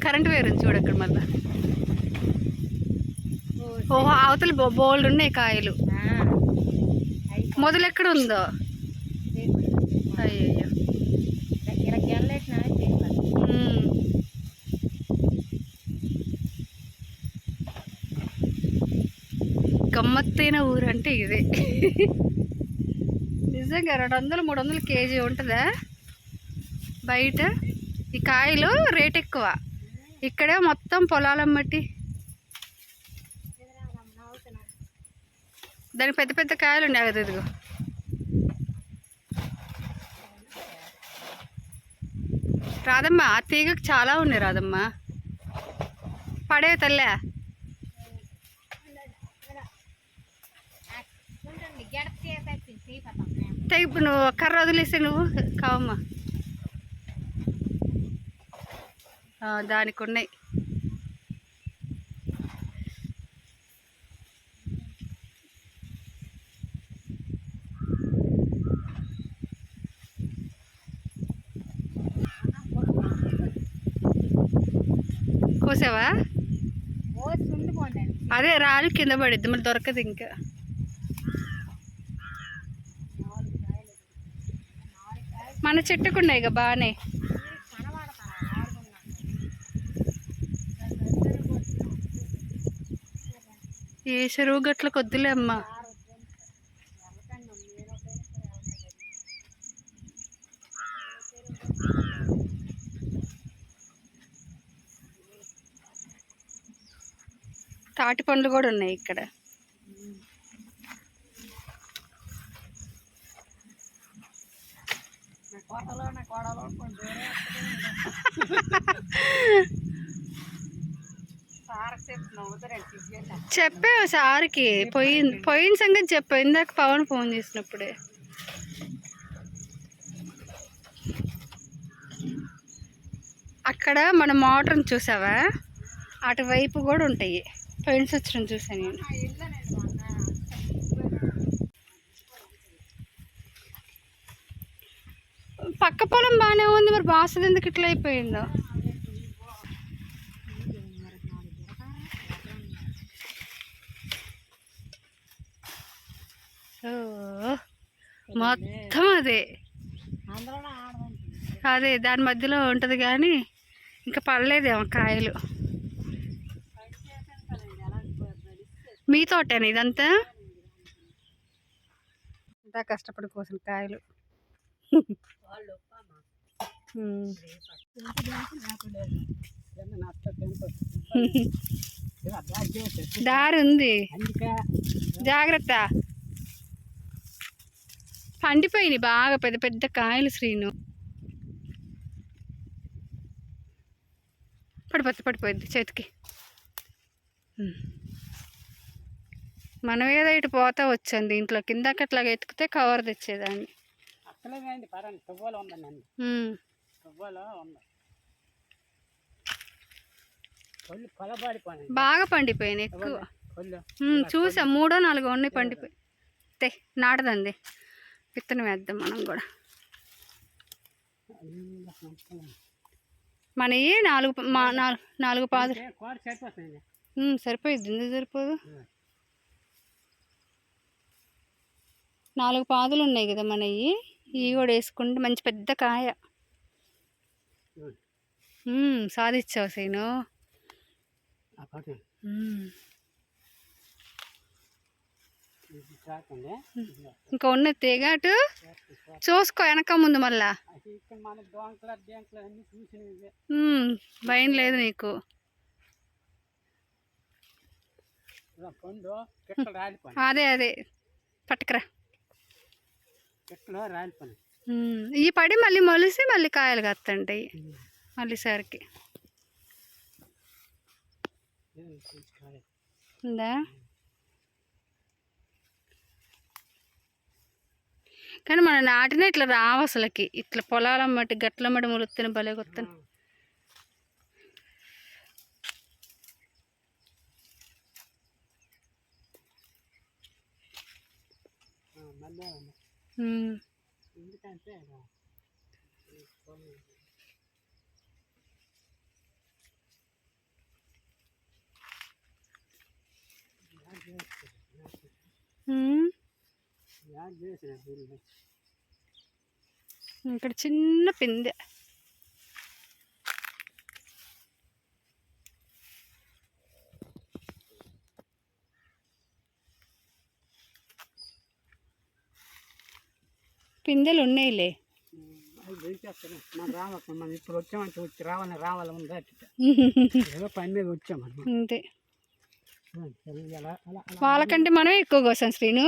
Current వేరు చూడు అక్కడ మళ్ళా. ఓహో అవతల బోల్డ్ ఉన్నాయి కాయలు. మొదలు ఎక్కడ ఉందో. అయ్యో గమ్మత్తైన ఊరు అంటే ఇదే. నిజంగా 200-300 కేజీ ఉంటుందా బయట. ఈ కాయలు రేట్ ఎక్కువ. ఇక్కడే మొత్తం పొలాలమ్మటి. దానికి పెద్ద పెద్ద కాయలు ఉన్నాయి కదా. ఇదిగో రాదమ్మ ఆ తీగకు చాలా ఉన్నాయి రాదమ్మ. పడే తల్లే తెగి నువ్వు కర్ర వదిలేసి నువ్వు కావమ్మా. దానికి ఉన్నాయి. కోసావా? అదే రాళ్ళు కింద పడిద్ది మరి దొరకదు ఇంకా. మన చెట్టుకున్నాయి ఇక బాగానే. ఏ చెరువు గట్ల కొద్దులే అమ్మ. తాటి పండ్లు కూడా ఉన్నాయి ఇక్కడ. చెప్పావు సార్కి పోయిన సంగతి చెప్పావు ఇందాక పవన్ ఫోన్ చేసినప్పుడే. అక్కడ మన మోటార్ని చూసావా? అటువైపు కూడా ఉంటాయి. పోయిన సంవత్సరం చూసాను నేను. పక్క పొలం బాగానే ఉంది మరి బాసది ఎందుకు ఇట్లా అయిపోయిందో. మొత్తం అదే దాని మధ్యలో ఉంటుంది కానీ ఇంకా పడలేదేమో కాయలు. మీ తోటేనా ఇదంతా? ఇంత కష్టపడి కోసిన కాయలు. దారి ఉంది జాగ్రత్త. పండిపోయినాయి బాగా పెద్ద పెద్ద కాయలు శ్రీను. పడిపోద్ది చేతికి. మనం ఏదో ఇటు పోతా వచ్చాను దీంట్లో కిందకి అట్లాగా ఎత్తుకుతే కవర్ తెచ్చేదాన్ని. బాగా పండిపోయినాయి ఎక్కువ. చూసా 3-4 ఉన్నాయి పండిపోయి. నాటదండి విత్తనం వేద్దాం మనం కూడా. మనవి 4 పాదులు సరిపోయిద్ది. ఎందుకు సరిపోదు? 4 పాదులు ఉన్నాయి కదా మనవి. ఇవి కూడా వేసుకుంటే మంచి పెద్ద కాయ. సాధించావు సీను. ఇంకా ఉన్నది తీగటు చూసుకో వెనక ముందు మళ్ళా. భయం లేదు నీకు. అదే పట్టుకురా. ఈ పడి మళ్ళీ మొలిసి మళ్ళీ కాయలు కత్తంటాయి మళ్ళీ సరికి ఉందా. కానీ మన నాటిన ఇట్లా రావు అసలుకి. ఇట్లా పొలాలమ్మటి గట్లమ్మటి మొలుత్తిన భలే కొత్తను. ఇక్కడ చిన్న పిందె. పిందెలు ఉన్నాయిలే. మనం ఇప్పుడు వచ్చామంటే వచ్చి రావాలి ఉందా ఏదో పని మీద వచ్చామని అంతే. వాళ్ళకంటే మనమే ఎక్కువ కోసాం శ్రీను.